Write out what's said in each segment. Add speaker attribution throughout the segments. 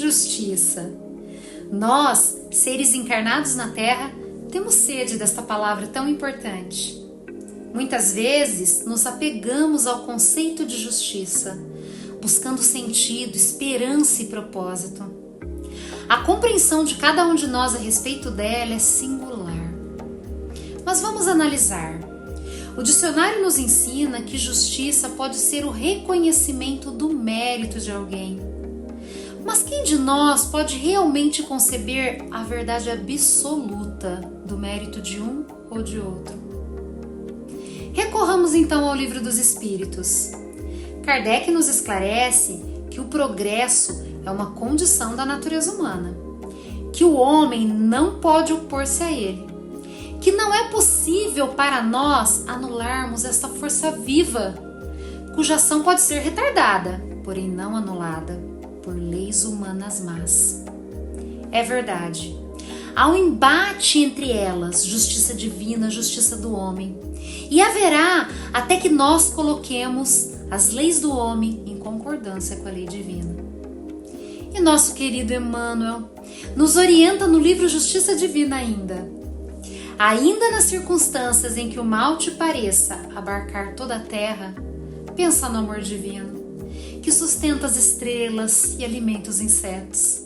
Speaker 1: justiça. Nós, seres encarnados na Terra, temos sede desta palavra tão importante. Muitas vezes nos apegamos ao conceito de justiça, buscando sentido, esperança e propósito. A compreensão de cada um de nós a respeito dela é singular. Mas vamos analisar. O dicionário nos ensina que justiça pode ser o reconhecimento do mérito de alguém. Mas quem de nós pode realmente conceber a verdade absoluta do mérito de um ou de outro? Recorramos então ao Livro dos Espíritos. Kardec nos esclarece que o progresso é uma condição da natureza humana, que o homem não pode opor-se a ele, que não é possível para nós anularmos esta força viva, cuja ação pode ser retardada, porém não anulada, por leis humanas más. É verdade, há um embate entre elas, justiça divina, justiça do homem, e haverá até que nós coloquemos as leis do homem em concordância com a lei divina. E nosso querido Emmanuel nos orienta no livro Justiça Divina ainda nas circunstâncias em que o mal te pareça abarcar toda a terra, pensa no amor divino, que sustenta as estrelas e alimenta os insetos,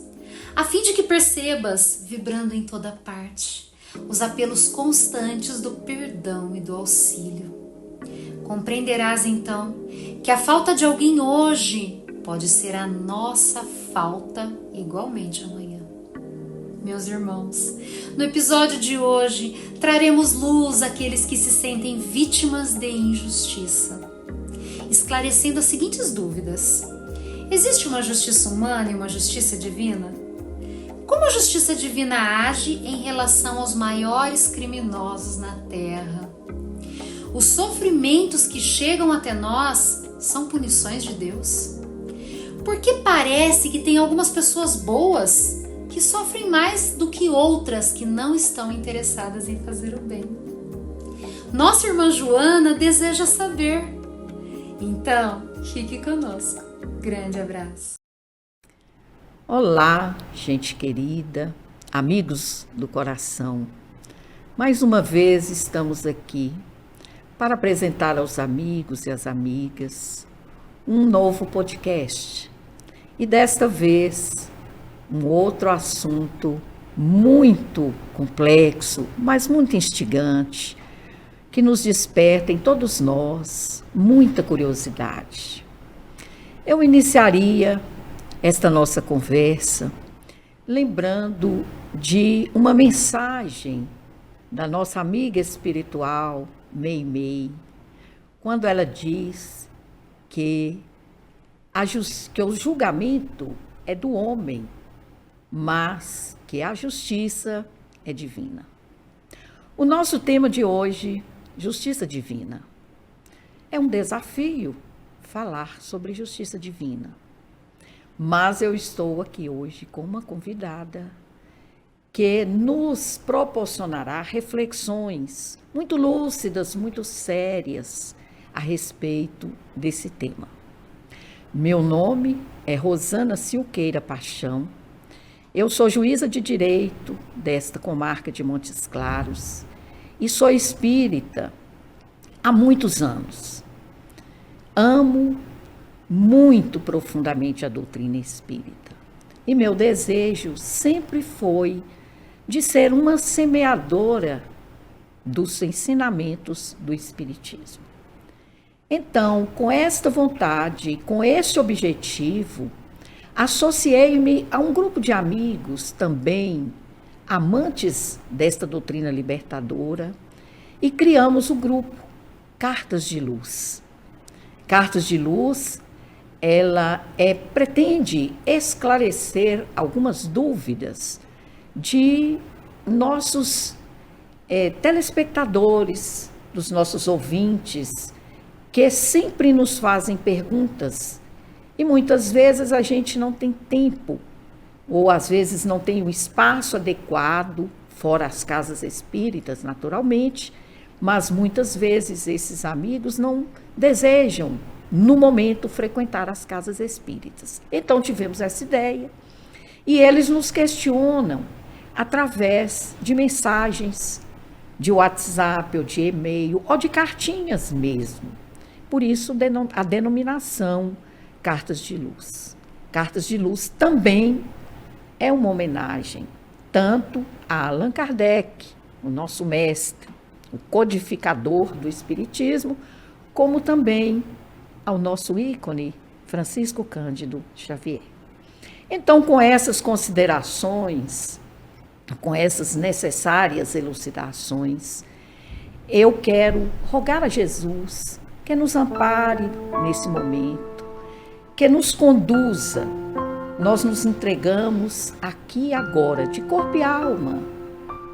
Speaker 1: a fim de que percebas, vibrando em toda parte, os apelos constantes do perdão e do auxílio. Compreenderás então que a falta de alguém hoje pode ser a nossa falta igualmente amanhã. Meus irmãos, no episódio de hoje traremos luz àqueles que se sentem vítimas de injustiça, esclarecendo as seguintes dúvidas. Existe uma justiça humana e uma justiça divina? Como a justiça divina age em relação aos maiores criminosos na Terra? Os sofrimentos que chegam até nós são punições de Deus? Por que parece que tem algumas pessoas boas que sofrem mais do que outras que não estão interessadas em fazer o bem? Nossa irmã Joana deseja saber. Então, fique conosco. Grande abraço.
Speaker 2: Olá, gente querida, amigos do coração. Mais uma vez estamos aqui para apresentar aos amigos e às amigas um novo podcast. E desta vez, um outro assunto muito complexo, mas muito instigante, que nos desperta em todos nós muita curiosidade. Eu iniciaria esta nossa conversa lembrando de uma mensagem da nossa amiga espiritual, Meimei, quando ela diz que o julgamento é do homem, mas que a justiça é divina. O nosso tema de hoje, justiça divina. É um desafio falar sobre justiça divina. Mas eu estou aqui hoje com uma convidada que nos proporcionará reflexões muito lúcidas, muito sérias a respeito desse tema. Meu nome é Rosana Silqueira Paixão. Eu sou juíza de direito desta comarca de Montes Claros e sou espírita há muitos anos. Amo muito profundamente a doutrina espírita. E meu desejo sempre foi de ser uma semeadora dos ensinamentos do espiritismo. Então, com esta vontade, com este objetivo, associei-me a um grupo de amigos também amantes desta doutrina libertadora e criamos o grupo Cartas de Luz. Cartas de Luz, ela pretende esclarecer algumas dúvidas de nossos telespectadores, dos nossos ouvintes, que sempre nos fazem perguntas e muitas vezes a gente não tem tempo ou às vezes não tem o espaço adequado, fora as casas espíritas, naturalmente, mas muitas vezes esses amigos não desejam, no momento, frequentar as casas espíritas. Então tivemos essa ideia E eles nos questionam através de mensagens de WhatsApp ou de e-mail ou de cartinhas mesmo. Por isso a denominação Cartas de Luz. Cartas de Luz também é uma homenagem tanto a Allan Kardec, o nosso mestre, o codificador do Espiritismo, como também ao nosso ícone, Francisco Cândido Xavier. Então, com essas considerações, com essas necessárias elucidações, eu quero rogar a Jesus que nos ampare nesse momento, que nos conduza. Nós nos entregamos aqui e agora, de corpo e alma,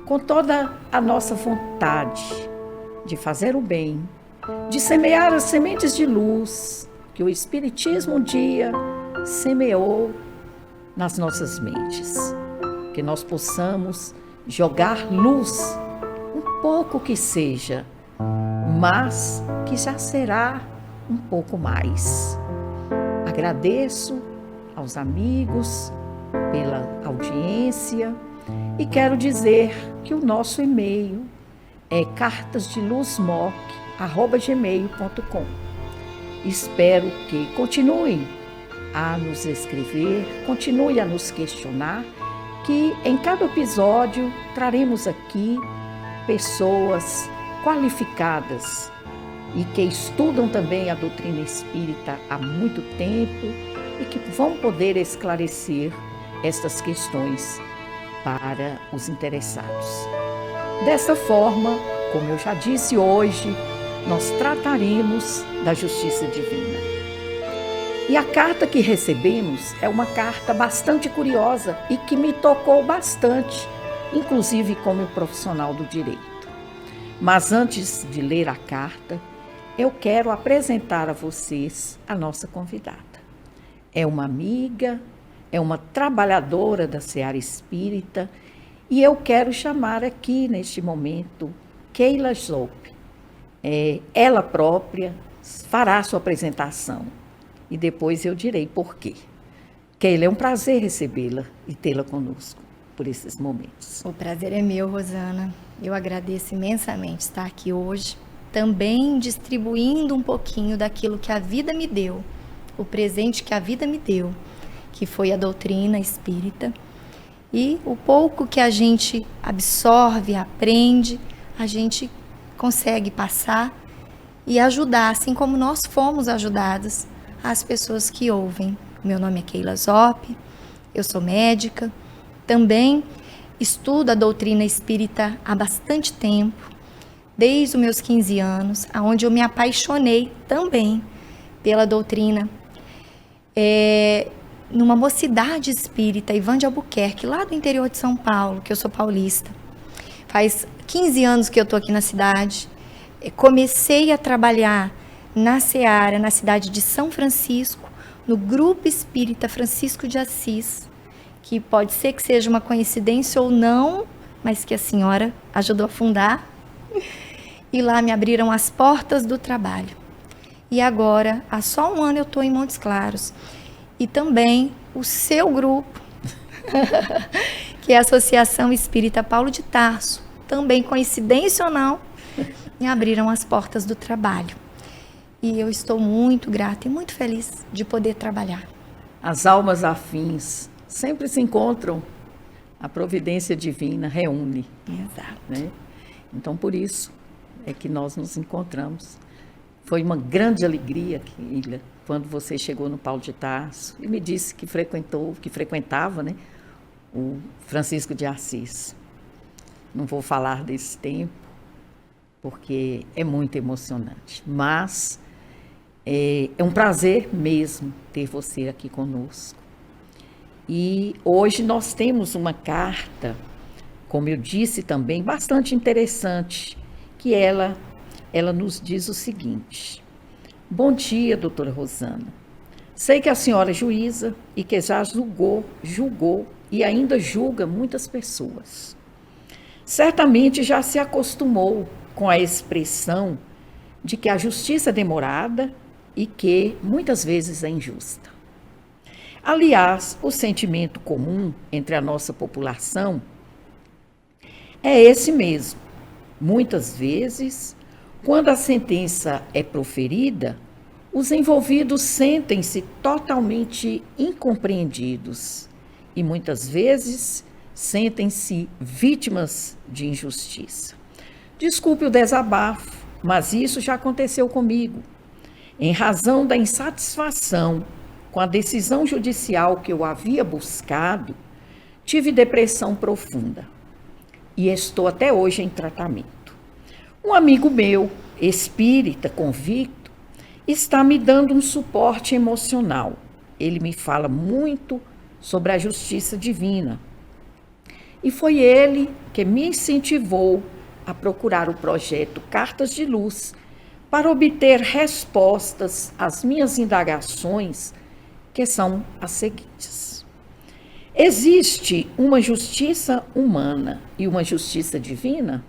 Speaker 2: com toda a nossa vontade de fazer o bem, de semear as sementes de luz que o Espiritismo um dia semeou nas nossas mentes. Que nós possamos jogar luz, um pouco que seja, mas que já será um pouco mais. Agradeço aos amigos pela audiência e quero dizer que o nosso e-mail é cartasdeluzmoc@gmail.com. Espero que continuem a nos escrever, continuem a nos questionar, que em cada episódio traremos aqui pessoas qualificadas e que estudam também a doutrina espírita há muito tempo e que vão poder esclarecer estas questões para os interessados. Desta forma, como eu já disse hoje, nós trataremos da justiça divina. E a carta que recebemos é uma carta bastante curiosa e que me tocou bastante, inclusive como profissional do direito. Mas antes de ler a carta, eu quero apresentar a vocês a nossa convidada. É uma amiga, é uma trabalhadora da Seara Espírita e eu quero chamar aqui neste momento Keila Zopp. Ela própria fará sua apresentação e depois eu direi por quê. Keila, é um prazer recebê-la e tê-la conosco por esses momentos.
Speaker 3: O prazer é meu, Rosana. Eu agradeço imensamente estar aqui hoje, também distribuindo um pouquinho daquilo que a vida me deu, o presente que a vida me deu, que foi a doutrina espírita. E o pouco que a gente absorve, aprende, a gente consegue passar e ajudar, assim como nós fomos ajudados, as pessoas que ouvem. Meu nome é Keila Zopp, eu sou médica, também estudo a doutrina espírita há bastante tempo, desde os meus 15 anos, onde eu me apaixonei também pela doutrina. Numa mocidade espírita, Ivan de Albuquerque, lá do interior de São Paulo, que eu sou paulista. Faz 15 anos que eu estou aqui na cidade. Comecei a trabalhar na Seara, na cidade de São Francisco, no Grupo Espírita Francisco de Assis, que pode ser que seja uma coincidência ou não, mas que a senhora ajudou a fundar. E lá me abriram as portas do trabalho. E agora, há só um ano eu estou em Montes Claros. E também o seu grupo, que é a Associação Espírita Paulo de Tarso, também coincidência ou não, me abriram as portas do trabalho. E eu estou muito grata e muito feliz de poder trabalhar.
Speaker 2: As almas afins sempre se encontram, a providência divina reúne.
Speaker 3: Exato.
Speaker 2: Né? Então, por isso é que nós nos encontramos. Foi uma grande alegria, Keila, quando você chegou no Paulo de Tarso e me disse que frequentava, né, o Francisco de Assis. Não vou falar desse tempo, porque é muito emocionante, mas é um prazer mesmo ter você aqui conosco. E hoje nós temos uma carta, como eu disse também, bastante interessante, que ela nos diz o seguinte: bom dia, doutora Rosana. Sei que a senhora é juíza e que já julgou e ainda julga muitas pessoas. Certamente já se acostumou com a expressão de que a justiça é demorada e que muitas vezes é injusta. Aliás, o sentimento comum entre a nossa população é esse mesmo. Muitas vezes, quando a sentença é proferida, os envolvidos sentem-se totalmente incompreendidos e muitas vezes sentem-se vítimas de injustiça. Desculpe o desabafo, mas isso já aconteceu comigo. Em razão da insatisfação com a decisão judicial que eu havia buscado, tive depressão profunda e estou até hoje em tratamento. Um amigo meu, espírita convicto, está me dando um suporte emocional. Ele me fala muito sobre a justiça divina. E foi ele que me incentivou a procurar o projeto Cartas de Luz para obter respostas às minhas indagações, que são as seguintes. Existe uma justiça humana e uma justiça divina?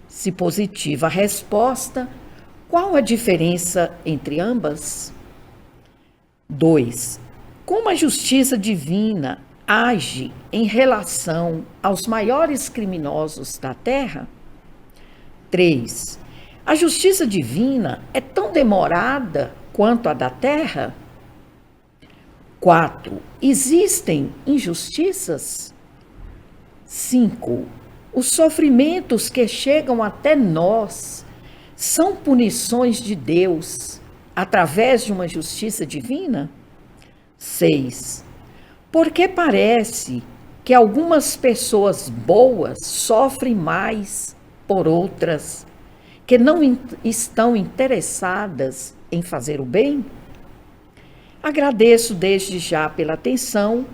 Speaker 2: Se positiva a resposta, qual a diferença entre ambas? 2. Como a justiça divina age em relação aos maiores criminosos da Terra? 3. A justiça divina é tão demorada quanto a da Terra? 4. Existem injustiças? 5. Os sofrimentos que chegam até nós são punições de Deus através de uma justiça divina? 6. Porque parece que algumas pessoas boas sofrem mais por outras que não estão interessadas em fazer o bem? Agradeço desde já pela atenção,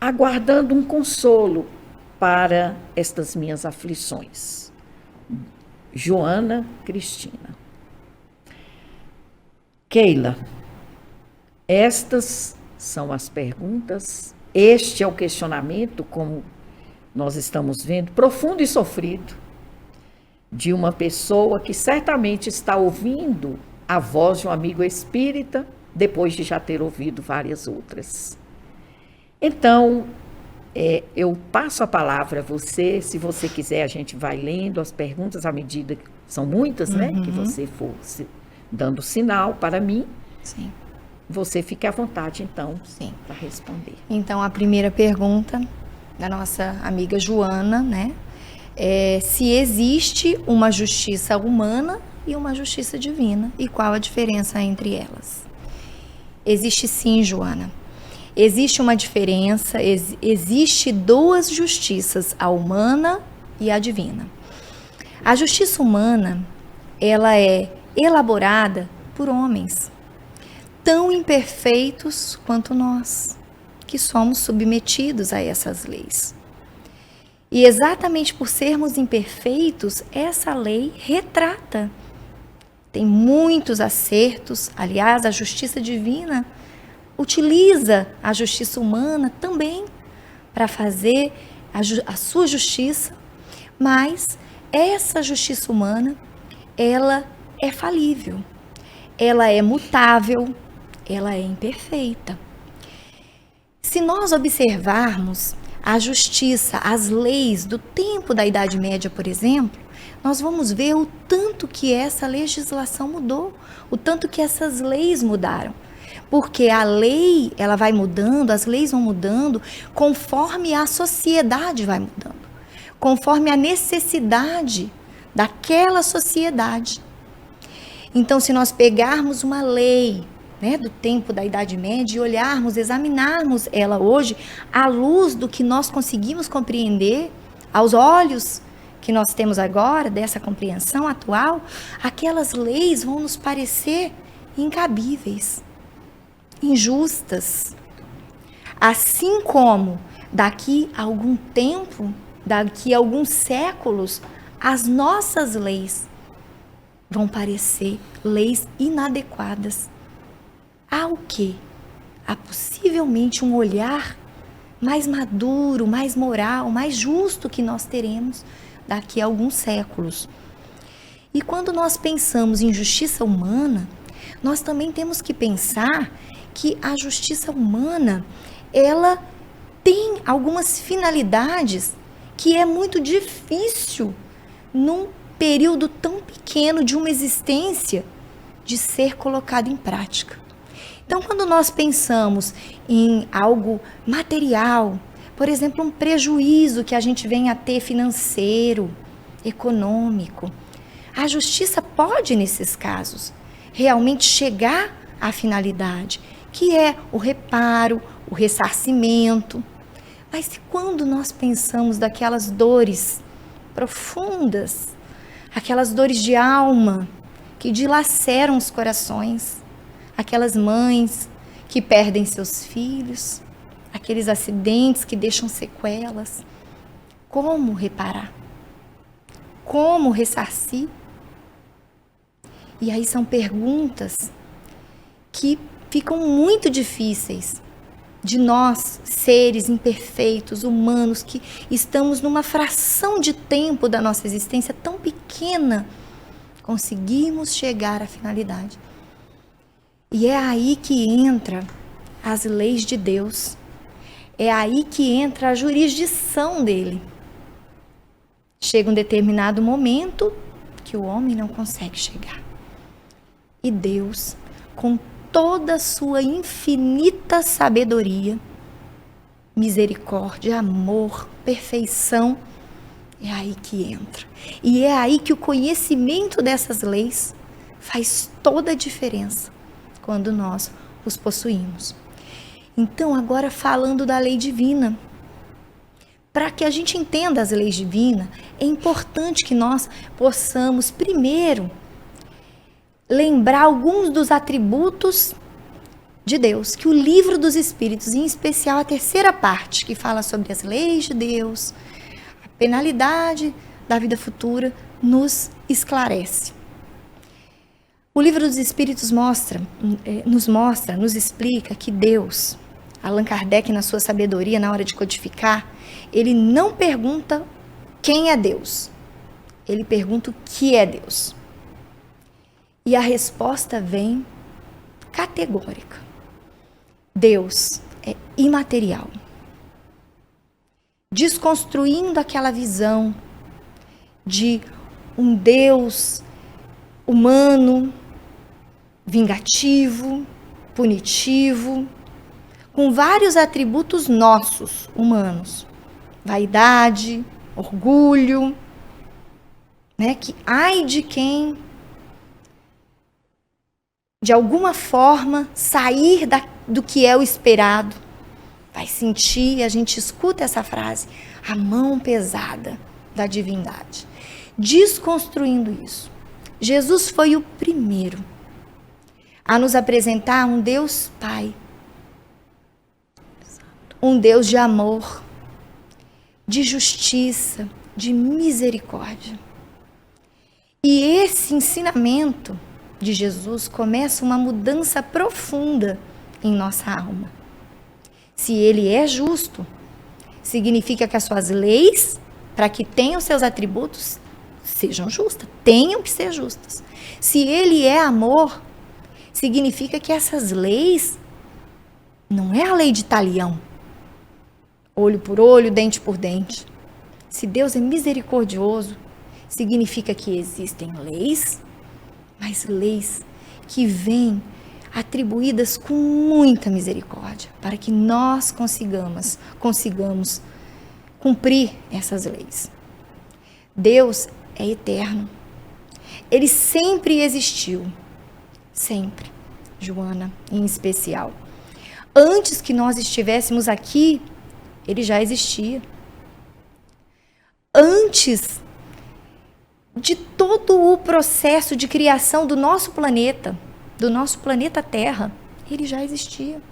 Speaker 2: aguardando um consolo para estas minhas aflições. Joana Cristina. Keila, estas são as perguntas, este é o questionamento, como nós estamos vendo, profundo e sofrido, de uma pessoa que certamente está ouvindo a voz de um amigo espírita, depois de já ter ouvido várias outras. Então, eu passo a palavra a você, se você quiser, a gente vai lendo as perguntas à medida que são muitas, né? Que você for dando sinal para mim.
Speaker 3: Sim.
Speaker 2: Você fique à vontade, então,
Speaker 3: Sim.
Speaker 2: para responder.
Speaker 3: Então, a primeira pergunta da nossa amiga Joana, né? É se existe uma justiça humana e uma justiça divina e qual a diferença entre elas. Existe sim, Joana. Existe uma diferença, existe duas justiças, a humana e a divina. A justiça humana, ela é elaborada por homens, tão imperfeitos quanto nós, que somos submetidos a essas leis. E exatamente por sermos imperfeitos, essa lei retrata. Tem muitos acertos, aliás, a justiça divina utiliza a justiça humana também para fazer a sua justiça, mas essa justiça humana, ela é falível, ela é mutável, ela é imperfeita. Se nós observarmos a justiça, as leis do tempo da Idade Média, por exemplo, nós vamos ver o tanto que essa legislação mudou, o tanto que essas leis mudaram. Porque a lei, ela vai mudando, as leis vão mudando conforme a sociedade vai mudando, conforme a necessidade daquela sociedade. Então, se nós pegarmos uma lei, né, do tempo da Idade Média e olharmos, examinarmos ela hoje, à luz do que nós conseguimos compreender, aos olhos que nós temos agora, dessa compreensão atual, aquelas leis vão nos parecer incabíveis, injustas. Assim como daqui a algum tempo, daqui a alguns séculos, as nossas leis vão parecer leis inadequadas. Há o quê? Há possivelmente um olhar mais maduro, mais moral, mais justo que nós teremos daqui a alguns séculos. E quando nós pensamos em justiça humana, nós também temos que pensar que a justiça humana, ela tem algumas finalidades que é muito difícil num período tão pequeno de uma existência de ser colocado em prática. Então, quando nós pensamos em algo material, por exemplo, um prejuízo que a gente venha a ter financeiro, econômico, a justiça pode, nesses casos, realmente chegar à finalidade, que é o reparo, o ressarcimento. Mas quando nós pensamos daquelas dores profundas, aquelas dores de alma que dilaceram os corações, aquelas mães que perdem seus filhos, aqueles acidentes que deixam sequelas, como reparar? Como ressarcir? E aí são perguntas que ficam muito difíceis de nós, seres imperfeitos, humanos, que estamos numa fração de tempo da nossa existência tão pequena, conseguimos chegar à finalidade. E é aí que entra as leis de Deus, é aí que entra a jurisdição dele. Chega um determinado momento que o homem não consegue chegar. E Deus, com toda a sua infinita sabedoria, misericórdia, amor, perfeição, é aí que entra. E é aí que o conhecimento dessas leis faz toda a diferença quando nós os possuímos. Então, agora falando da lei divina, para que a gente entenda as leis divinas, é importante que nós possamos primeiro lembrar alguns dos atributos de Deus, que o livro dos Espíritos, em especial a terceira parte, que fala sobre as leis de Deus, a penalidade da vida futura, nos esclarece. O livro dos Espíritos nos explica que Deus, Allan Kardec, na sua sabedoria, na hora de codificar, ele não pergunta quem é Deus, ele pergunta o que é Deus. E a resposta vem categórica. Deus é imaterial. Desconstruindo aquela visão de um Deus humano, vingativo, punitivo, com vários atributos nossos, humanos. Vaidade, orgulho, né? Que ai de quem de alguma forma sair do que é o esperado, vai sentir, a gente escuta essa frase, a mão pesada da divindade. Desconstruindo isso, Jesus foi o primeiro a nos apresentar um Deus Pai, um Deus de amor, de justiça, de misericórdia. E esse ensinamento de Jesus começa uma mudança profunda em nossa alma. Se ele é justo, significa que as suas leis, para que tenham seus atributos, sejam justas, tenham que ser justas. Se ele é amor, significa que essas leis não é a lei de talião, olho por olho, dente por dente. Se Deus é misericordioso, significa que existem leis, mas leis que vêm atribuídas com muita misericórdia, para que nós consigamos cumprir essas leis. Deus é eterno. Ele sempre existiu. Sempre. Joana, em especial. Antes que nós estivéssemos aqui, ele já existia. Antes de todo o processo de criação do nosso planeta Terra, ele já existia.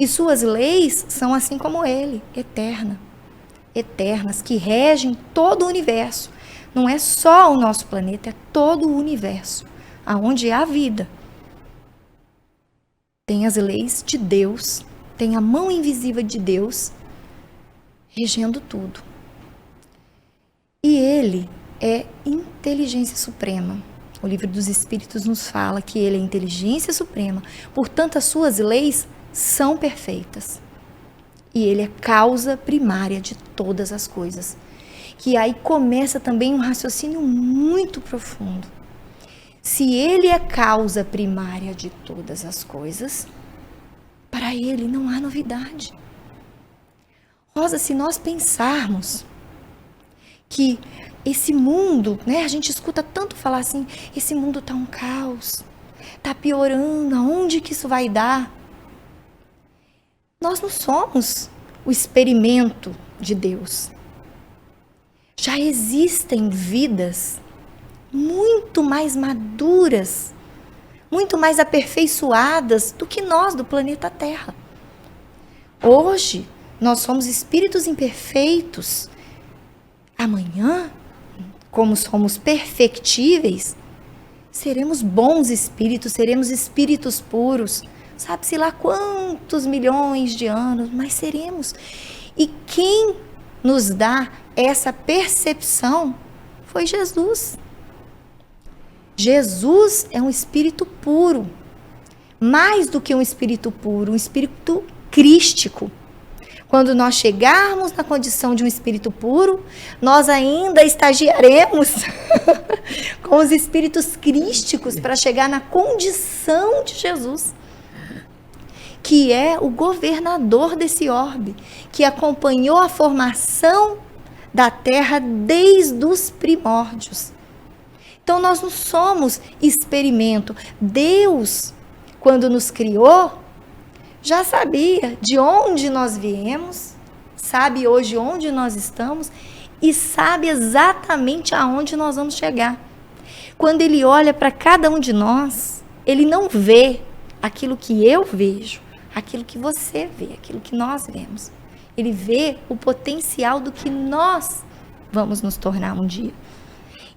Speaker 3: E suas leis são assim como ele, eternas, que regem todo o universo. Não é só o nosso planeta, é todo o universo, aonde há vida. Tem as leis de Deus, tem a mão invisível de Deus regendo tudo. E ele é inteligência suprema, O Livro dos Espíritos nos fala que ele é a inteligência suprema, portanto as suas leis são perfeitas. E ele é causa primária de todas as coisas. Que aí começa também um raciocínio muito profundo. Se ele é causa primária de todas as coisas, para ele não há novidade. Rosa, se nós pensarmos que esse mundo, né, a gente escuta tanto falar assim, esse mundo está um caos, está piorando, aonde que isso vai dar? Nós não somos o experimento de Deus. Já existem vidas muito mais maduras, muito mais aperfeiçoadas do que nós do planeta Terra. Hoje, nós somos espíritos imperfeitos. Amanhã, como somos perfectíveis, seremos bons espíritos, seremos espíritos puros. Sabe-se lá quantos milhões de anos, mas seremos. E quem nos dá essa percepção foi Jesus. Jesus é um espírito puro, mais do que um espírito puro, um espírito crístico. Quando nós chegarmos na condição de um espírito puro, nós ainda estagiaremos com os espíritos crísticos para chegar na condição de Jesus, que é o governador desse orbe, que acompanhou a formação da Terra desde os primórdios. Então nós não somos experimento. Deus, quando nos criou, já sabia de onde nós viemos, sabe hoje onde nós estamos e sabe exatamente aonde nós vamos chegar. Quando ele olha para cada um de nós, ele não vê aquilo que eu vejo, aquilo que você vê, aquilo que nós vemos. Ele vê o potencial do que nós vamos nos tornar um dia.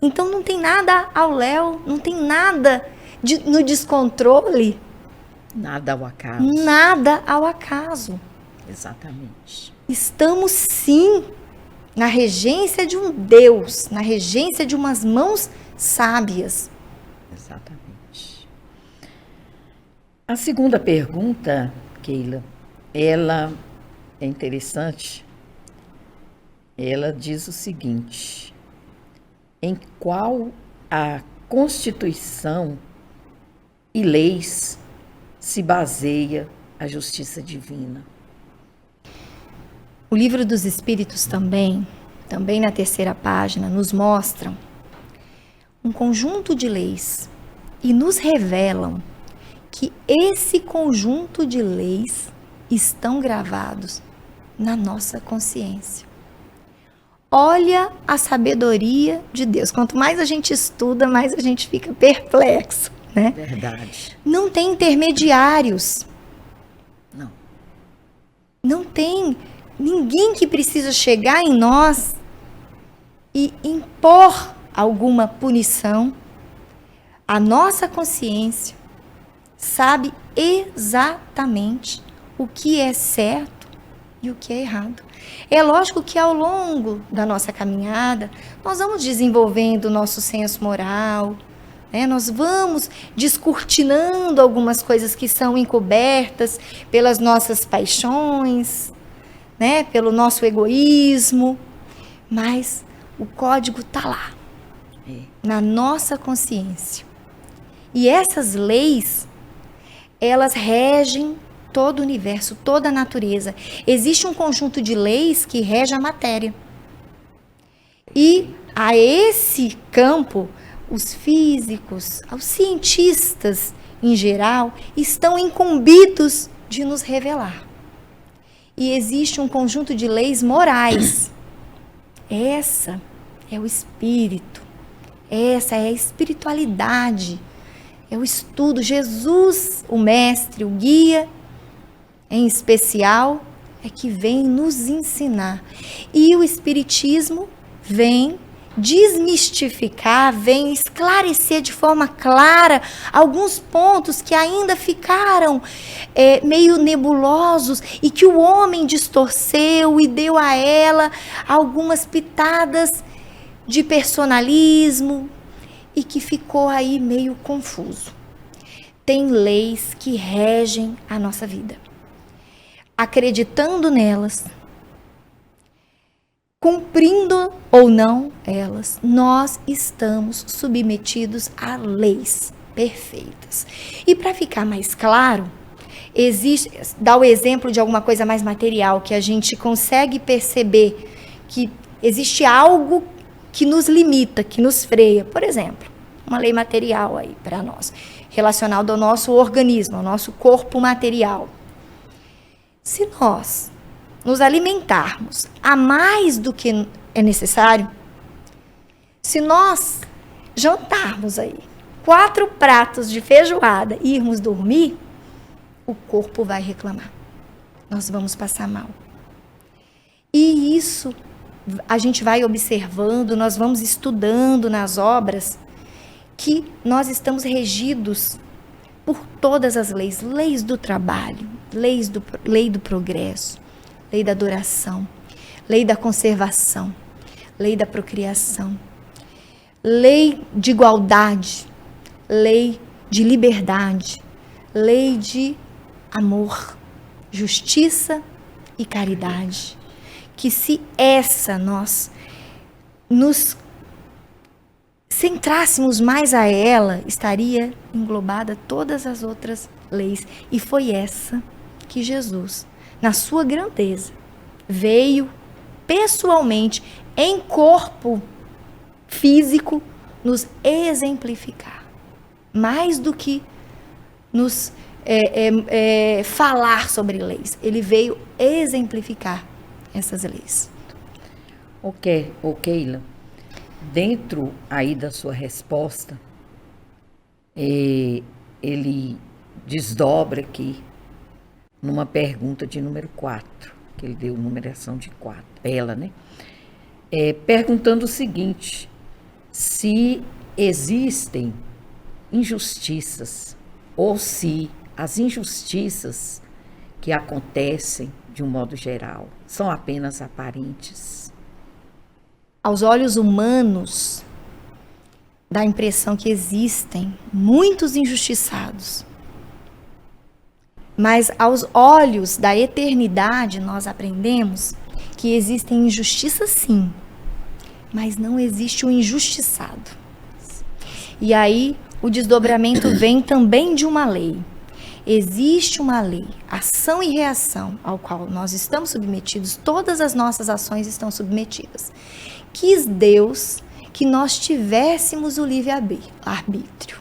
Speaker 3: Então não tem nada ao léu, não tem nada no descontrole.
Speaker 2: Nada ao acaso.
Speaker 3: Nada ao acaso.
Speaker 2: Exatamente.
Speaker 3: Estamos sim na regência de um Deus, na regência de umas mãos sábias.
Speaker 2: Exatamente. A segunda pergunta, Keila, ela é interessante. Ela diz o seguinte: em qual a Constituição e leis se baseia a justiça divina?
Speaker 3: O Livro dos Espíritos também na terceira página, nos mostram um conjunto de leis e nos revelam que esse conjunto de leis estão gravados na nossa consciência. Olha a sabedoria de Deus. Quanto mais a gente estuda, mais a gente fica perplexo, né?
Speaker 2: Verdade.
Speaker 3: Não tem intermediários.
Speaker 2: Não.
Speaker 3: Não tem ninguém que precisa chegar em nós e impor alguma punição. A nossa consciência sabe exatamente o que é certo e o que é errado. É lógico que ao longo da nossa caminhada, nós vamos desenvolvendo o nosso senso moral, né? Nós vamos descortinando algumas coisas que são encobertas pelas nossas paixões, né? Pelo nosso egoísmo, mas o código está lá, na nossa consciência. E essas leis, elas regem todo o universo, toda a natureza. Existe um conjunto de leis que rege a matéria. E a esse campo, os físicos, os cientistas em geral, estão incumbidos de nos revelar. E existe um conjunto de leis morais. Essa é o espírito. Essa é a espiritualidade. É o estudo. Jesus, o mestre, o guia, em especial, é que vem nos ensinar. E o Espiritismo vem desmistificar, vem esclarecer de forma clara alguns pontos que ainda ficaram meio nebulosos e que o homem distorceu e deu a ela algumas pitadas de personalismo e que ficou aí meio confuso. Tem leis que regem a nossa vida. Acreditando nelas, cumprindo ou não elas, nós estamos submetidos a leis perfeitas. E para ficar mais claro, dá o exemplo de alguma coisa mais material, que a gente consegue perceber que existe algo que nos limita, que nos freia. Por exemplo, uma lei material aí para nós, relacionada ao nosso organismo, ao nosso corpo material. Se nós nos alimentarmos a mais do que é necessário, se nós jantarmos aí 4 pratos de feijoada e irmos dormir, o corpo vai reclamar. Nós vamos passar mal. E isso a gente vai observando, nós vamos estudando nas obras que nós estamos regidos por todas as leis. Leis do trabalho, lei do progresso, lei da adoração, lei da conservação, lei da procriação, lei de igualdade, lei de liberdade, lei de amor, justiça e caridade. Que se essa nós nos centrássemos mais a ela, estaria englobada todas as outras leis. E foi essa que Jesus, na sua grandeza, veio pessoalmente, em corpo físico, nos exemplificar. Mais do que nos falar sobre leis. Ele veio exemplificar essas leis.
Speaker 2: Ok, Keila, dentro aí da sua resposta, ele desdobra aqui numa pergunta de número 4, que ele deu numeração de 4, ela, né? Perguntando o seguinte: se existem injustiças ou se as injustiças que acontecem de um modo geral são apenas aparentes.
Speaker 3: Aos olhos humanos, dá a impressão que existem muitos injustiçados. Mas aos olhos da eternidade, nós aprendemos que existem injustiças sim, mas não existe o injustiçado. E aí o desdobramento vem também de uma lei. Existe uma lei, ação e reação, ao qual nós estamos submetidos, todas as nossas ações estão submetidas. Quis Deus que nós tivéssemos o livre-arbítrio,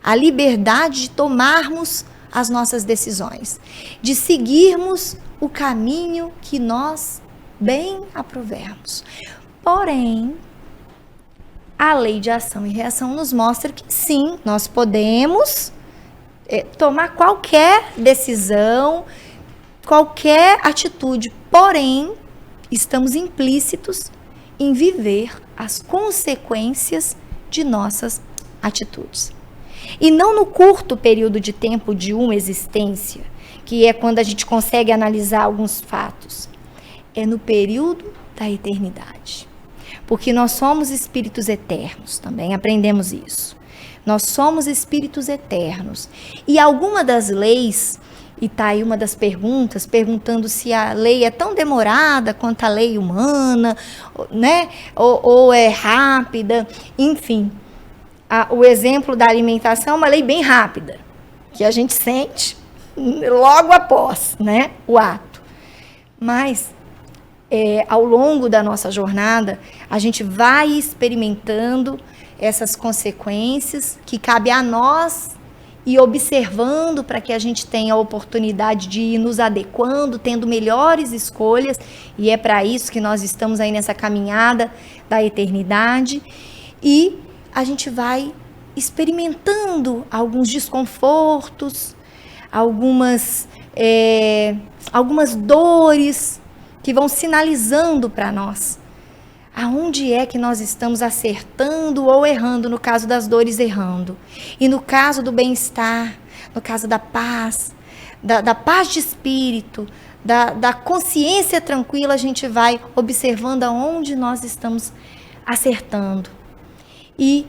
Speaker 3: a liberdade de tomarmos as nossas decisões, de seguirmos o caminho que nós bem aprouvermos. Porém, a lei de ação e reação nos mostra que sim, nós podemos tomar qualquer decisão, qualquer atitude, porém, estamos implícitos em viver as consequências de nossas atitudes. E não no curto período de tempo de uma existência, que é quando a gente consegue analisar alguns fatos. É no período da eternidade. Porque nós somos espíritos eternos, também aprendemos isso. Nós somos espíritos eternos. E alguma das leis, e está aí uma das perguntas, perguntando se a lei é tão demorada quanto a lei humana, né? Ou é rápida, enfim. O exemplo da alimentação é uma lei bem rápida, que a gente sente logo após, né, o ato. Mas, ao longo da nossa jornada, a gente vai experimentando essas consequências que cabe a nós ir observando para que a gente tenha a oportunidade de ir nos adequando, tendo melhores escolhas, e é para isso que nós estamos aí nessa caminhada da eternidade, e a gente vai experimentando alguns desconfortos, algumas dores que vão sinalizando para nós aonde é que nós estamos acertando ou errando, no caso das dores, errando. E no caso do bem-estar, no caso da paz, da paz de espírito, da consciência tranquila, a gente vai observando aonde nós estamos acertando. E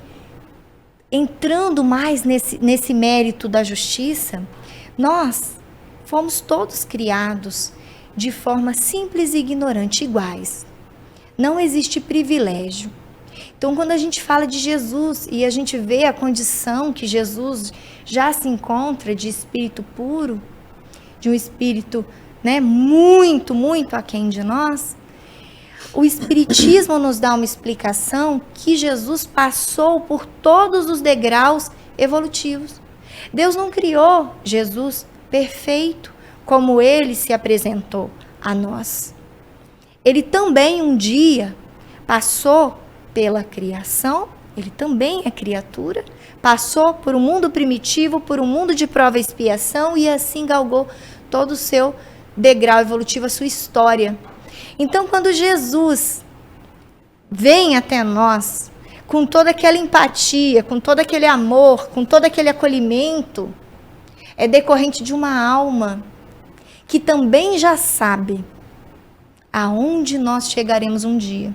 Speaker 3: entrando mais nesse mérito da justiça, nós fomos todos criados de forma simples e ignorante, iguais. Não existe privilégio. Então, quando a gente fala de Jesus e a gente vê a condição que Jesus já se encontra de espírito puro, de um espírito, né, muito, muito aquém de nós, o Espiritismo nos dá uma explicação que Jesus passou por todos os degraus evolutivos. Deus não criou Jesus perfeito como ele se apresentou a nós. Ele também um dia passou pela criação, ele também é criatura, passou por um mundo primitivo, por um mundo de prova e expiação e assim galgou todo o seu degrau evolutivo, a sua história. Então, quando Jesus vem até nós com toda aquela empatia, com todo aquele amor, com todo aquele acolhimento, é decorrente de uma alma que também já sabe aonde nós chegaremos um dia.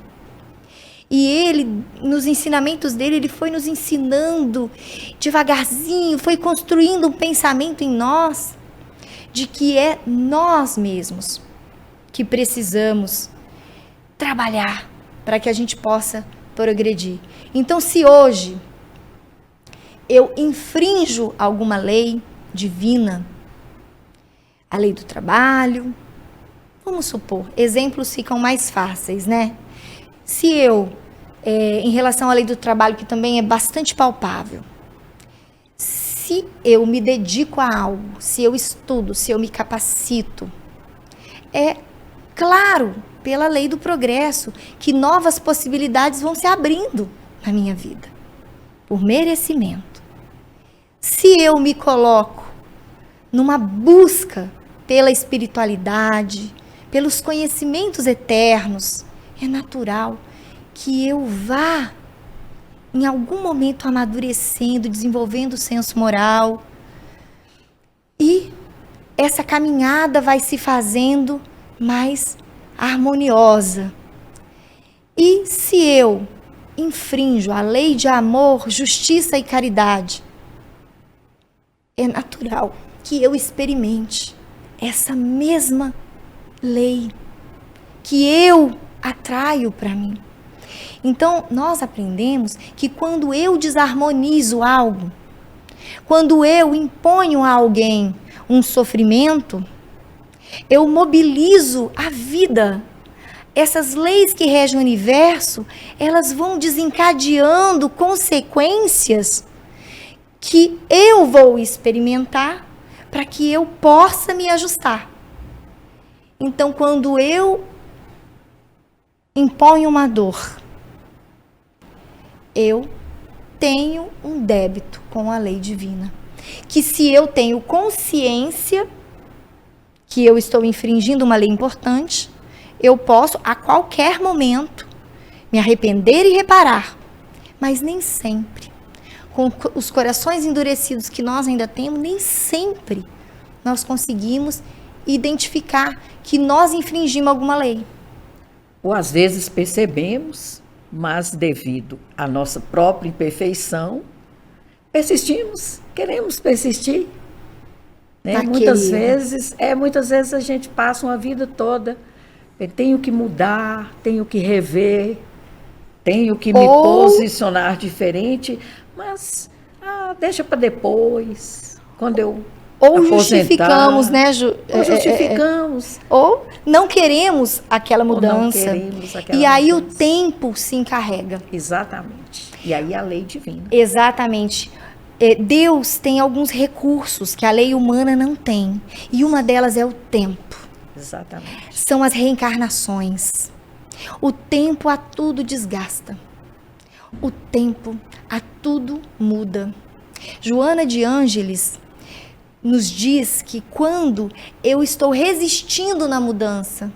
Speaker 3: E ele, nos ensinamentos dele, ele foi nos ensinando devagarzinho, foi construindo um pensamento em nós de que é nós mesmos que precisamos trabalhar para que a gente possa progredir. Então, se hoje eu infrinjo alguma lei divina, a lei do trabalho, vamos supor, exemplos ficam mais fáceis, né? Se eu, em relação à lei do trabalho, que também é bastante palpável, se eu me dedico a algo, se eu estudo, se eu me capacito, é claro, pela lei do progresso, que novas possibilidades vão se abrindo na minha vida, por merecimento. Se eu me coloco numa busca pela espiritualidade, pelos conhecimentos eternos, é natural que eu vá, em algum momento, amadurecendo, desenvolvendo o senso moral. E essa caminhada vai se fazendo mais harmoniosa. E se eu infrinjo a lei de amor, justiça e caridade, é natural que eu experimente essa mesma lei que eu atraio para mim. Então, nós aprendemos que quando eu desarmonizo algo, quando eu imponho a alguém um sofrimento, eu mobilizo a vida. Essas leis que regem o universo, elas vão desencadeando consequências que eu vou experimentar para que eu possa me ajustar. Então, quando eu imponho uma dor, eu tenho um débito com a lei divina. Que se eu tenho consciência que eu estou infringindo uma lei importante, eu posso, a qualquer momento, me arrepender e reparar. Mas nem sempre. Com os corações endurecidos que nós ainda temos, nem sempre nós conseguimos identificar que nós infringimos alguma lei.
Speaker 2: Ou às vezes percebemos, mas devido à nossa própria imperfeição, persistimos, queremos persistir. Né? Muitas vezes a gente passa uma vida toda, tenho que mudar, tenho que rever, tenho que me posicionar diferente, mas deixa para depois, quando eu
Speaker 3: ou justificamos, né,
Speaker 2: ou justificamos.
Speaker 3: Ou não queremos aquela mudança. E aí
Speaker 2: mudança.
Speaker 3: O tempo se encarrega.
Speaker 2: Exatamente. E aí a lei divina.
Speaker 3: Exatamente. Deus tem alguns recursos que a lei humana não tem. E uma delas é o tempo.
Speaker 2: Exatamente.
Speaker 3: São as reencarnações. O tempo a tudo desgasta. O tempo a tudo muda. Joana de Ângeles nos diz que quando eu estou resistindo na mudança,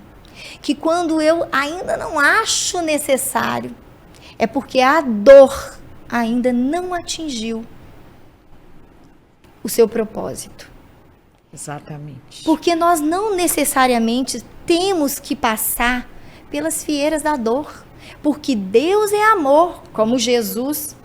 Speaker 3: que quando eu ainda não acho necessário, é porque a dor ainda não atingiu o seu propósito.
Speaker 2: Exatamente.
Speaker 3: Porque nós não necessariamente temos que passar pelas fieiras da dor, porque Deus é amor, como Jesus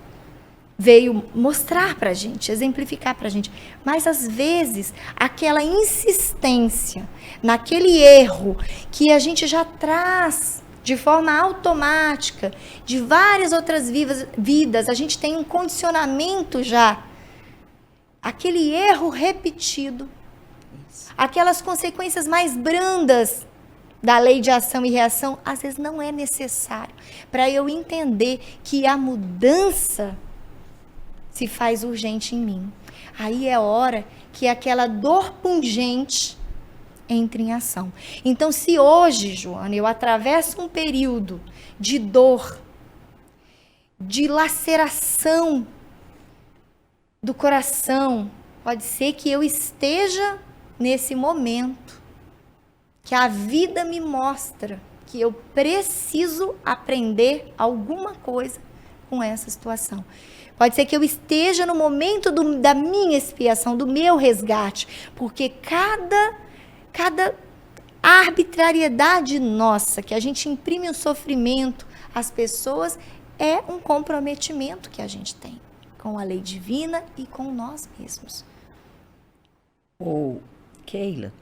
Speaker 3: veio mostrar pra gente, exemplificar pra gente. Mas às vezes, aquela insistência naquele erro que a gente já traz de forma automática, de várias outras vidas, a gente tem um condicionamento já. Aquele erro repetido, aquelas consequências mais brandas da lei de ação e reação, às vezes não é necessário para eu entender que a mudança se faz urgente em mim. Aí é hora que aquela dor pungente entre em ação. Então, se hoje, Joana, eu atravesso um período de dor, de laceração do coração, pode ser que eu esteja nesse momento que a vida me mostra que eu preciso aprender alguma coisa com essa situação. Pode ser que eu esteja no momento da minha expiação, do meu resgate, porque cada arbitrariedade nossa, que a gente imprime um sofrimento às pessoas, é um comprometimento que a gente tem com a lei divina e com nós mesmos.
Speaker 2: Keila,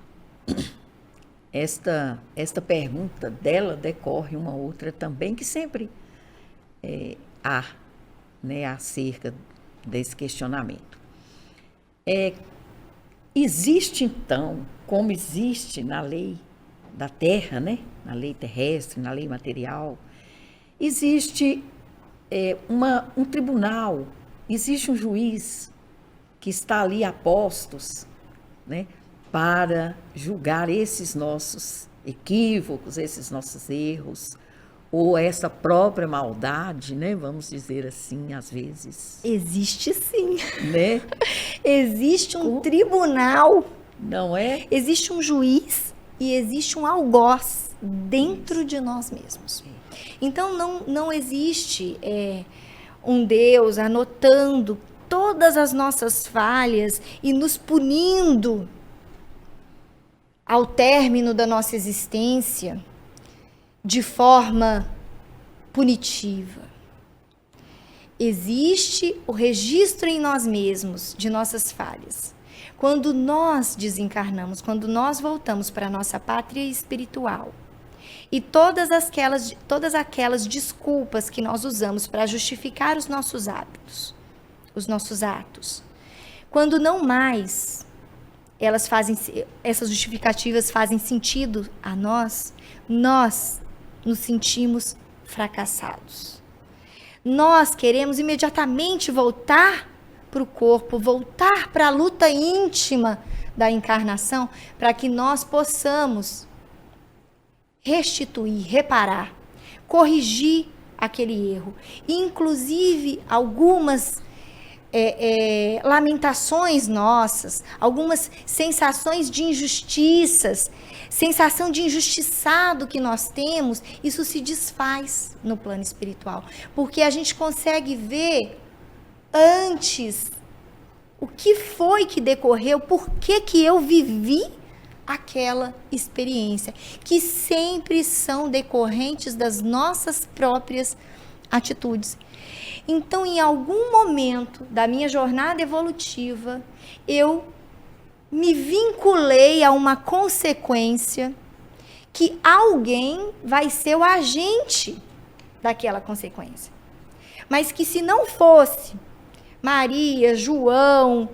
Speaker 2: esta pergunta dela decorre uma outra também que sempre há, né, acerca desse questionamento. Existe então, como existe na lei da terra, né, na lei terrestre, na lei material, existe um tribunal, existe um juiz que está ali a postos, né, para julgar esses nossos equívocos, esses nossos erros, ou essa própria maldade, né? Vamos dizer assim, às vezes.
Speaker 3: Existe sim.
Speaker 2: Né?
Speaker 3: Existe um tribunal.
Speaker 2: Não é?
Speaker 3: Existe um juiz e existe um algoz dentro de nós mesmos. Então, não existe um Deus anotando todas as nossas falhas e nos punindo ao término da nossa existência de forma punitiva. Existe o registro em nós mesmos de nossas falhas. Quando nós desencarnamos, quando nós voltamos para a nossa pátria espiritual, e todas aquelas desculpas que nós usamos para justificar os nossos hábitos, os nossos atos, quando não mais essas justificativas fazem sentido a nós nos sentimos fracassados. Nós queremos imediatamente voltar para o corpo, voltar para a luta íntima da encarnação, para que nós possamos restituir, reparar, corrigir aquele erro. Inclusive, algumas lamentações nossas, algumas sensações de injustiças, sensação de injustiçado que nós temos, isso se desfaz no plano espiritual, porque a gente consegue ver antes o que foi que decorreu, por que eu vivi aquela experiência, que sempre são decorrentes das nossas próprias atitudes. Então, em algum momento da minha jornada evolutiva, eu me vinculei a uma consequência que alguém vai ser o agente daquela consequência. Mas que se não fosse Maria, João,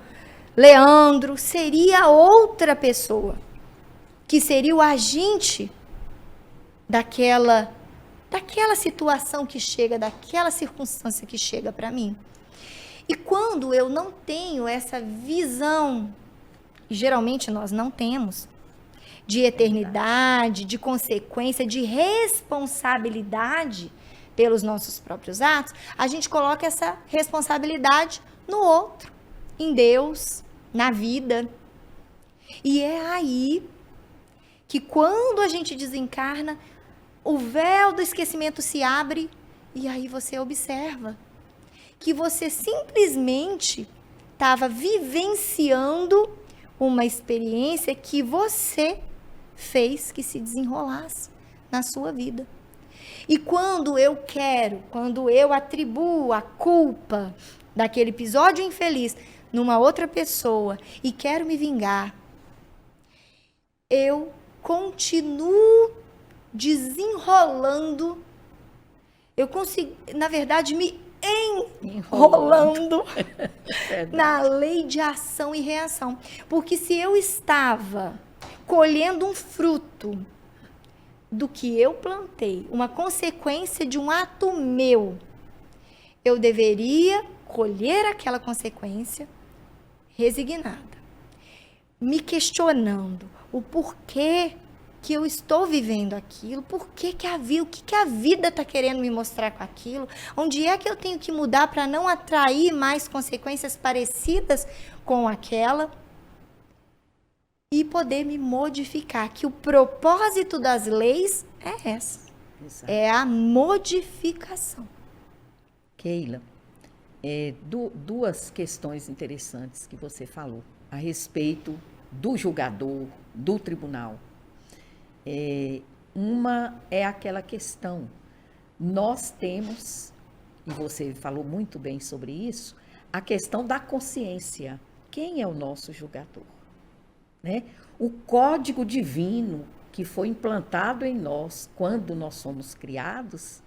Speaker 3: Leandro, seria outra pessoa, que seria o agente daquela situação que chega, daquela circunstância que chega para mim. E quando eu não tenho essa visão, e geralmente nós não temos, de eternidade, de consequência, de responsabilidade pelos nossos próprios atos, a gente coloca essa responsabilidade no outro, em Deus, na vida. E é aí que quando a gente desencarna, o véu do esquecimento se abre e aí você observa que você simplesmente estava vivenciando uma experiência que você fez que se desenrolasse na sua vida. E quando eu atribuo a culpa, daquele episódio infeliz numa outra pessoa e quero me vingar, eu continuo desenrolando, eu consigo, na verdade, me enrolando na lei de ação e reação. Porque se eu estava colhendo um fruto do que eu plantei, uma consequência de um ato meu, eu deveria colher aquela consequência resignada, me questionando o porquê que eu estou vivendo aquilo, por que que o que a vida está querendo me mostrar com aquilo, onde é que eu tenho que mudar para não atrair mais consequências parecidas com aquela e poder me modificar, que o propósito das leis é essa,
Speaker 2: Exato.
Speaker 3: é a modificação.
Speaker 2: Keila, duas questões interessantes que você falou a respeito do julgador, do tribunal. Uma é aquela questão, nós temos, e você falou muito bem sobre isso, a questão da consciência. Quem é o nosso julgador? Né? O código divino que foi implantado em nós quando nós somos criados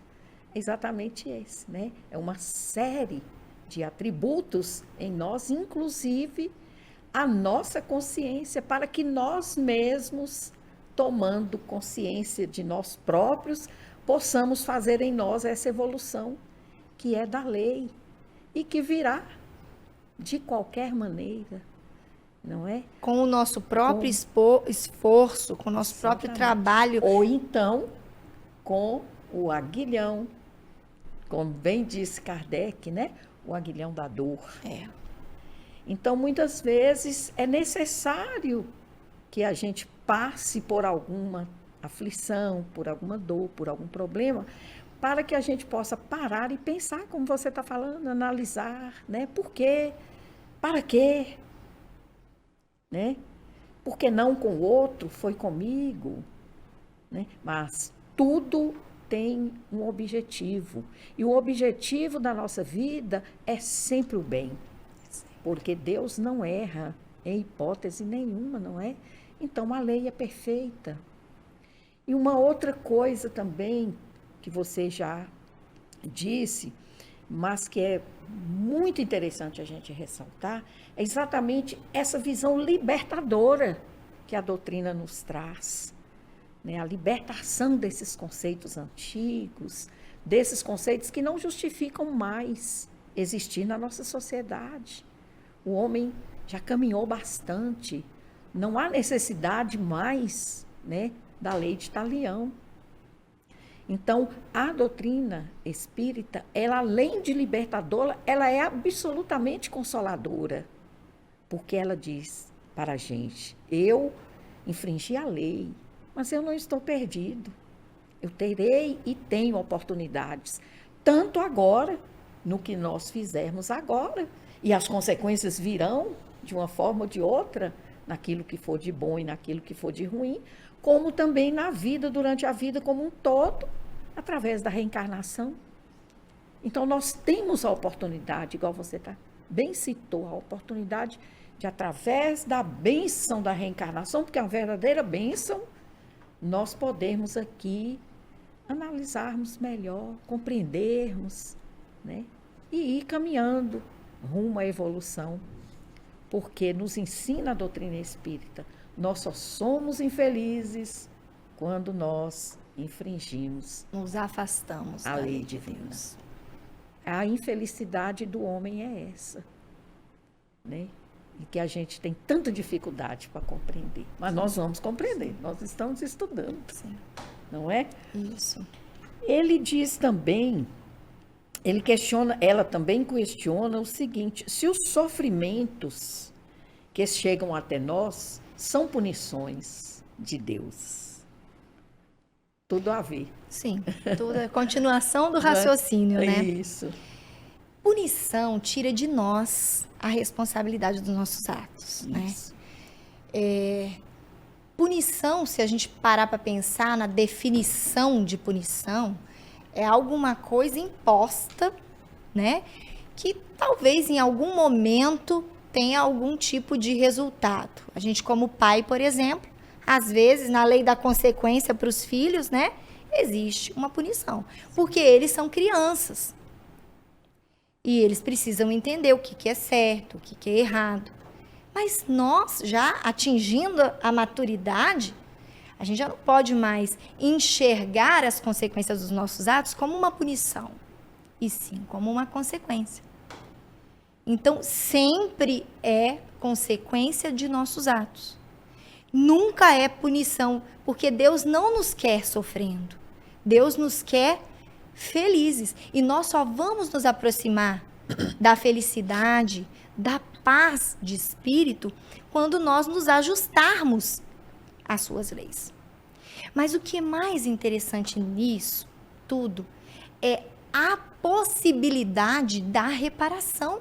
Speaker 2: é exatamente esse, né? É uma série de atributos em nós, inclusive a nossa consciência, para que nós mesmos, tomando consciência de nós próprios, possamos fazer em nós essa evolução que é da lei e que virá de qualquer maneira, não é?
Speaker 3: Com o nosso próprio esforço, com o nosso próprio trabalho.
Speaker 2: Ou então, com o aguilhão, como bem disse Kardec, né? O aguilhão da dor. Então, muitas vezes, é necessário que a gente passe por alguma aflição, por alguma dor, por algum problema, para que a gente possa parar e pensar, como você está falando, analisar, né? Por quê? Para quê? Né? Por que não com o outro? Foi comigo? Né? Mas tudo tem um objetivo. E o objetivo da nossa vida é sempre o bem. Porque Deus não erra em hipótese nenhuma, não é? Então, a lei é perfeita. E uma outra coisa também, que você já disse, mas que é muito interessante a gente ressaltar, é exatamente essa visão libertadora que a doutrina nos traz. Né? A libertação desses conceitos antigos, desses conceitos que não justificam mais existir na nossa sociedade. O homem já caminhou bastante, não há necessidade mais, né, da lei de talião. Então, a doutrina espírita, ela além de libertadora, ela é absolutamente consoladora, porque ela diz para a gente, eu infringi a lei, mas eu não estou perdido, eu terei e tenho oportunidades, tanto agora, no que nós fizermos agora, e as consequências virão de uma forma ou de outra, naquilo que for de bom e naquilo que for de ruim, como também na vida, durante a vida como um todo, através da reencarnação. Então, nós temos a oportunidade, igual você bem citou, a oportunidade de, através da bênção da reencarnação, porque é uma verdadeira bênção, nós podermos aqui analisarmos melhor, compreendermos, né? E ir caminhando rumo à evolução, porque nos ensina a doutrina espírita, nós só somos infelizes quando nós infringimos,
Speaker 3: nos afastamos
Speaker 2: a lei divina. A infelicidade do homem é essa, né? E que a gente tem tanta dificuldade para compreender. Mas nós vamos compreender, nós estamos estudando,
Speaker 3: Sim.
Speaker 2: Não é?
Speaker 3: Isso.
Speaker 2: Ele diz também, ela também questiona o seguinte, se os sofrimentos que chegam até nós são punições de Deus. Tudo a ver.
Speaker 3: Sim, tudo é continuação do raciocínio, né?
Speaker 2: Isso.
Speaker 3: Punição tira de nós a responsabilidade dos nossos atos,
Speaker 2: Isso.
Speaker 3: né? Punição, se a gente parar para pensar na definição de punição, é alguma coisa imposta, né? que talvez em algum momento tenha algum tipo de resultado. A gente, como pai, por exemplo, às vezes, na lei da consequência para os filhos, né, existe uma punição, porque eles são crianças. E eles precisam entender o que é certo, o que é errado. Mas nós, já atingindo a maturidade, a gente já não pode mais enxergar as consequências dos nossos atos como uma punição, e sim como uma consequência. Então, sempre é consequência de nossos atos. Nunca é punição, porque Deus não nos quer sofrendo. Deus nos quer felizes. E nós só vamos nos aproximar da felicidade, da paz de espírito, quando nós nos ajustarmos às suas leis. Mas o que é mais interessante nisso tudo é a possibilidade da reparação,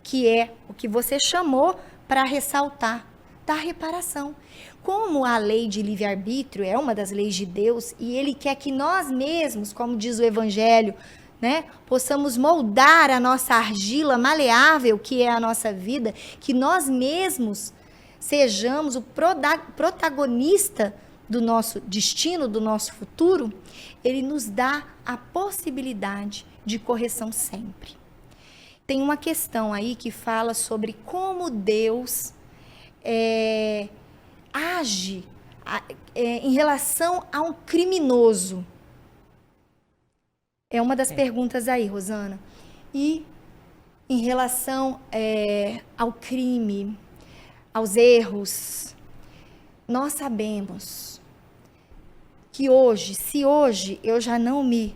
Speaker 3: que é o que você chamou para ressaltar, da reparação. Como a lei de livre-arbítrio é uma das leis de Deus e Ele quer que nós mesmos, como diz o Evangelho, né, possamos moldar a nossa argila maleável, que é a nossa vida, que nós mesmos sejamos o protagonista do nosso destino, do nosso futuro, Ele nos dá a possibilidade de correção sempre. Tem uma questão aí que fala sobre como Deus age em relação a um criminoso. É uma das perguntas aí, Rosana. E em relação ao crime, aos erros, nós sabemos que hoje, se hoje eu já não me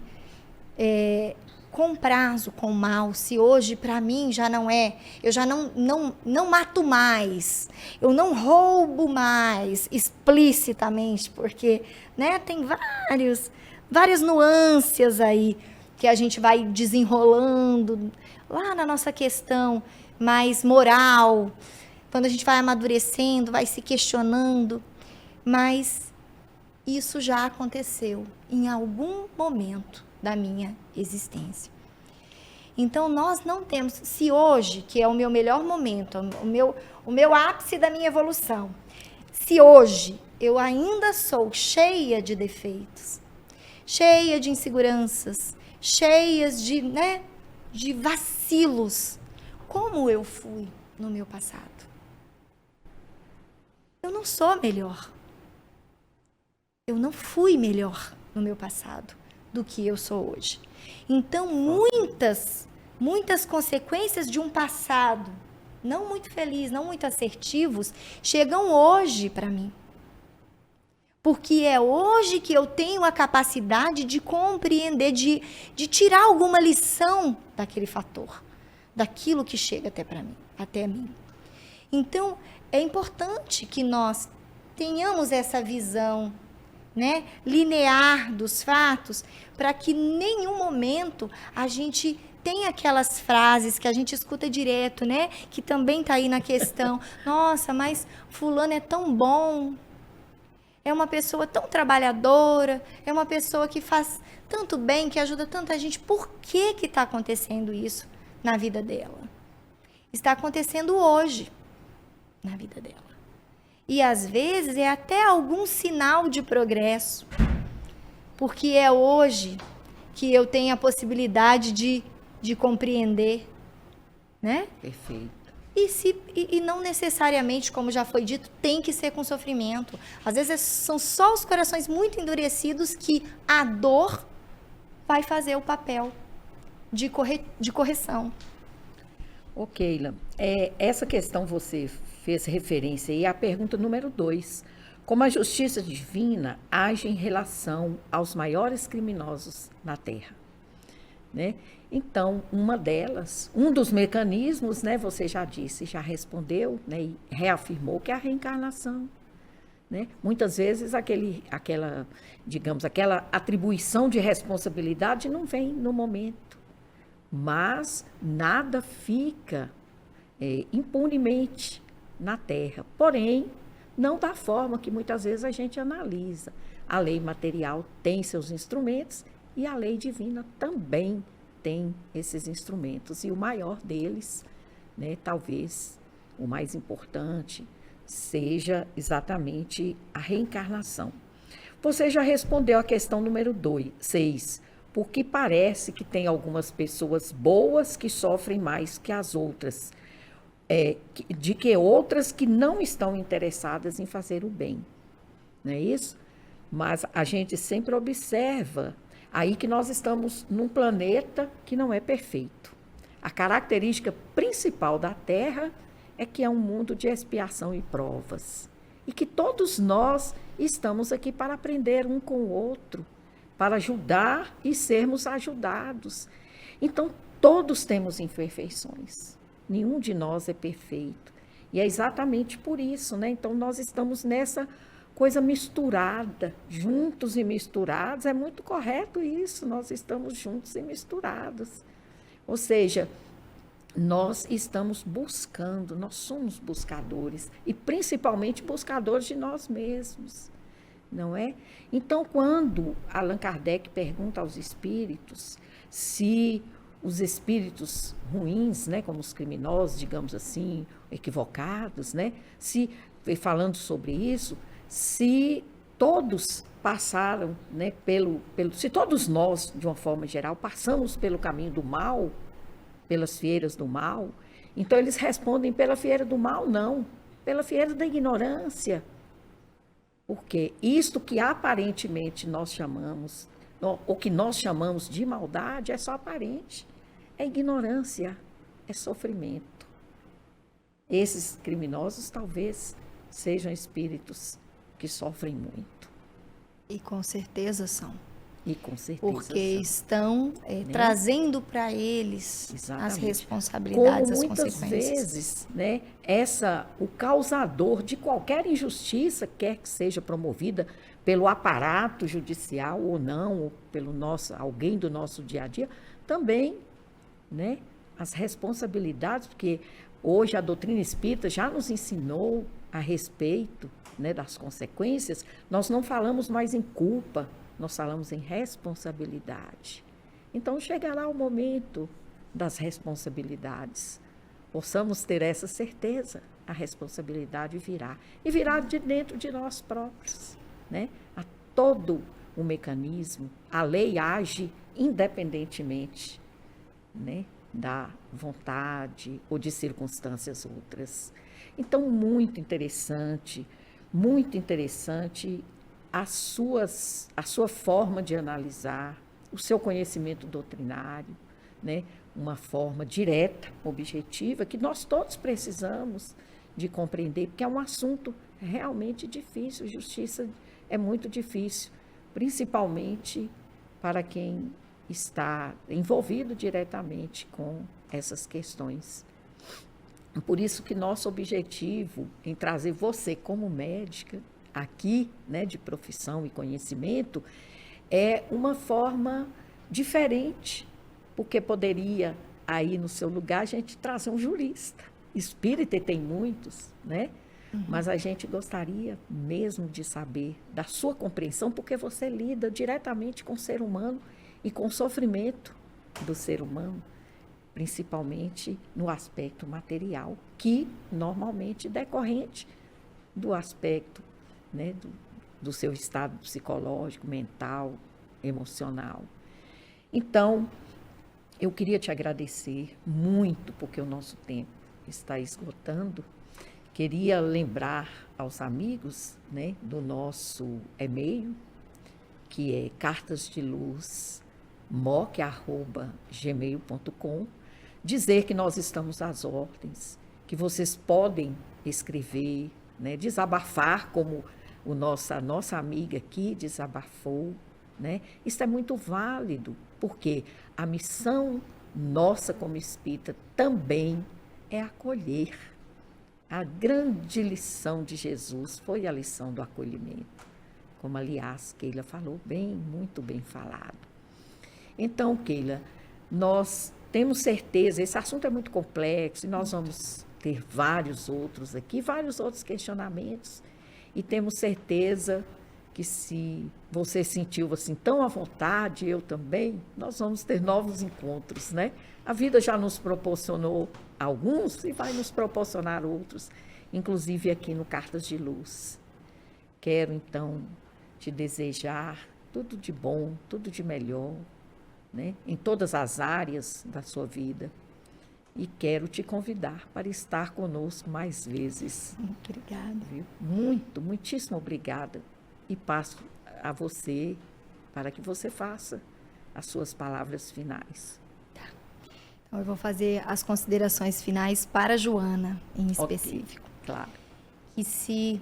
Speaker 3: comprazo com o mal, se hoje para mim já não é, eu já não mato mais, eu não roubo mais explicitamente, porque, né, tem várias nuances aí que a gente vai desenrolando lá na nossa questão mais moral, quando a gente vai amadurecendo, vai se questionando, mas isso já aconteceu em algum momento da minha existência. Então, nós não temos, se hoje, que é o meu melhor momento, o meu ápice da minha evolução, se hoje eu ainda sou cheia de defeitos, cheia de inseguranças, cheias de vacilos, como eu fui no meu passado? Eu não sou melhor. Eu não fui melhor no meu passado do que eu sou hoje. Então, muitas consequências de um passado não muito feliz, não muito assertivos, chegam hoje para mim. Porque é hoje que eu tenho a capacidade de compreender, de tirar alguma lição daquele fator, daquilo que chega até mim. Então, é importante que nós tenhamos essa visão, né, linear dos fatos, para que em nenhum momento a gente tenha aquelas frases que a gente escuta direto, né, que também está aí na questão. Nossa, mas fulano é tão bom, é uma pessoa tão trabalhadora, é uma pessoa que faz tanto bem, que ajuda tanta gente. Por que está acontecendo isso na vida dela? Está acontecendo hoje na vida dela. E às vezes é até algum sinal de progresso, porque é hoje que eu tenho a possibilidade de compreender, né?
Speaker 2: Perfeito.
Speaker 3: E não necessariamente, como já foi dito, tem que ser com sofrimento. Às vezes são só os corações muito endurecidos que a dor vai fazer o papel de correção.
Speaker 2: Ô, Keila, essa questão você fez referência aí à pergunta número 2. Como a justiça divina age em relação aos maiores criminosos na Terra, né? Então, uma delas, um dos mecanismos, né, você já disse, já respondeu, né, e reafirmou que é a reencarnação, né? Muitas vezes aquela atribuição de responsabilidade não vem no momento, mas nada fica impunemente na Terra, porém, não da forma que muitas vezes a gente analisa. A lei material tem seus instrumentos e a lei divina também tem esses instrumentos. E o maior deles, né, talvez o mais importante, seja exatamente a reencarnação. Você já respondeu a questão número 6, porque parece que tem algumas pessoas boas que sofrem mais que as outras, de que outras que não estão interessadas em fazer o bem. Não é isso? Mas a gente sempre observa aí que nós estamos num planeta que não é perfeito. A característica principal da Terra é que é um mundo de expiação e provas. E que todos nós estamos aqui para aprender um com o outro, para ajudar e sermos ajudados. Então, todos temos imperfeições. Nenhum de nós é perfeito. E é exatamente por isso, né? Então, nós estamos nessa coisa misturada, juntos e misturados. É muito correto isso, nós estamos juntos e misturados. Ou seja, nós estamos buscando, nós somos buscadores, e principalmente buscadores de nós mesmos, não é? Então, quando Allan Kardec pergunta aos espíritos se os espíritos ruins, né, como os criminosos, digamos assim, equivocados, né, falando sobre isso, se todos passaram, né, se todos nós, de uma forma geral, passamos pelo caminho do mal, pelas fieiras do mal, então eles respondem pela fieira do mal, não, pela fieira da ignorância. Porque isto que aparentemente nós chamamos, o que nós chamamos de maldade, é só aparente. É ignorância, é sofrimento. Esses criminosos talvez sejam espíritos que sofrem muito.
Speaker 3: E com certeza são.
Speaker 2: E com certeza
Speaker 3: porque
Speaker 2: são.
Speaker 3: Estão trazendo para eles
Speaker 2: Exatamente.
Speaker 3: As responsabilidades,
Speaker 2: como
Speaker 3: as
Speaker 2: muitas
Speaker 3: consequências.
Speaker 2: vezes, né, o causador de qualquer injustiça, quer que seja promovida pelo aparato judicial ou não, ou pelo alguém do nosso dia a dia, também, né, as responsabilidades, porque hoje a doutrina espírita já nos ensinou a respeito, né, das consequências. Nós não falamos mais em culpa, nós falamos em responsabilidade. Então, chegará o momento das responsabilidades. Possamos ter essa certeza, a responsabilidade virá. E virá de dentro de nós próprios, né? Há todo o mecanismo, a lei age independentemente, né, da vontade ou de circunstâncias outras. Então, muito interessante a sua forma de analisar, o seu conhecimento doutrinário, né? Uma forma direta, objetiva, que nós todos precisamos de compreender, porque é um assunto realmente difícil, justiça é muito difícil, principalmente para quem está envolvido diretamente com essas questões. Por isso que nosso objetivo em trazer você como médica aqui, né, de profissão e conhecimento, é uma forma diferente, porque poderia aí no seu lugar a gente trazer um jurista. Espírita tem muitos, né? Mas a gente gostaria mesmo de saber da sua compreensão, porque você lida diretamente com o ser humano e com o sofrimento do ser humano, principalmente no aspecto material, que normalmente decorrente do aspecto, né, do seu estado psicológico, mental, emocional. Então, eu queria te agradecer muito, porque o nosso tempo está esgotando. Queria lembrar aos amigos, né, do nosso e-mail, que é cartasdeluz@gmail.com, dizer que nós estamos às ordens, que vocês podem escrever, né, desabafar, como a nossa amiga aqui desabafou, né? Isso é muito válido, porque a missão nossa como espírita também é acolher. A grande lição de Jesus foi a lição do acolhimento, como aliás Keila falou bem, muito bem falado. Então, Keila, nós temos certeza, esse assunto é muito complexo e nós vamos ter vários outros aqui, vários outros questionamentos, e temos certeza que se você sentiu assim tão à vontade, eu também, nós vamos ter novos encontros, né? A vida já nos proporcionou alguns e vai nos proporcionar outros, inclusive aqui no Cartas de Luz. Quero, então, te desejar tudo de bom, tudo de melhor, né? Em todas as áreas da sua vida. E quero te convidar para estar conosco mais vezes.
Speaker 3: Muito obrigada.
Speaker 2: Viu? Muitíssimo obrigada. E passo a você para que você faça as suas palavras finais.
Speaker 3: Tá. Então, eu vou fazer as considerações finais para a Joana, em específico.
Speaker 2: Okay, claro.
Speaker 3: Que se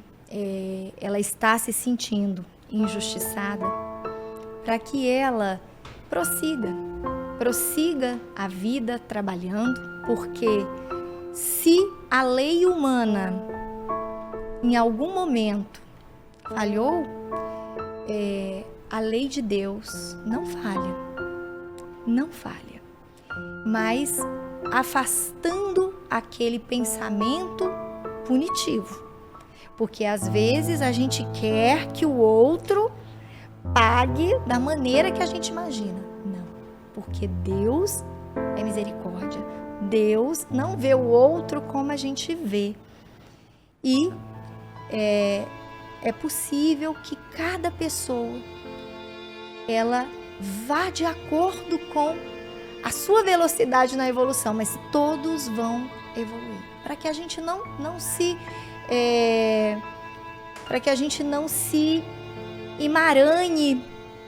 Speaker 3: ela está se sentindo injustiçada, para que ela prossiga a vida trabalhando, porque se a lei humana em algum momento falhou, a lei de Deus não falha, mas afastando aquele pensamento punitivo, porque às vezes a gente quer que o outro pague da maneira que a gente imagina. Não, porque Deus é misericórdia. Deus não vê o outro como a gente vê. E é possível que cada pessoa ela vá de acordo com a sua velocidade na evolução, mas todos vão evoluir. Para que a gente não se emaranhe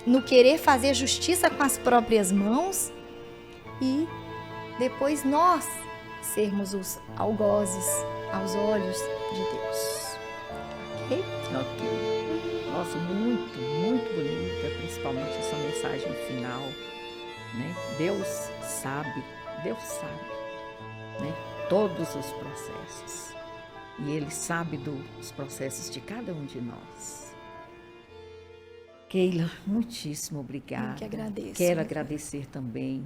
Speaker 3: no querer fazer justiça com as próprias mãos e depois nós sermos os algozes aos olhos de Deus. Ok?
Speaker 2: Ok. Nossa, muito bonita, principalmente essa mensagem final, né? Deus sabe, né? Todos os processos. E Ele sabe dos processos de cada um de nós. Keila, muitíssimo obrigada.
Speaker 3: Eu que agradeço.
Speaker 2: Quero agradecer também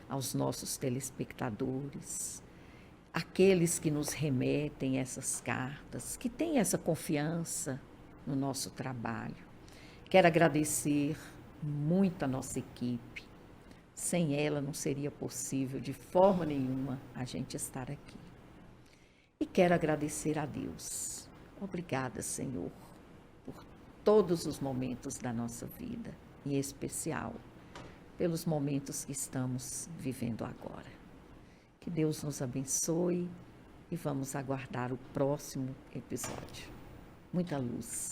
Speaker 2: aos nossos telespectadores, aqueles que nos remetem essas cartas, que têm essa confiança no nosso trabalho. Quero agradecer muito a nossa equipe. Sem ela não seria possível de forma nenhuma a gente estar aqui. E quero agradecer a Deus. Obrigada, Senhor, por todos os momentos da nossa vida, em especial pelos momentos que estamos vivendo agora. Que Deus nos abençoe e vamos aguardar o próximo episódio. Muita luz.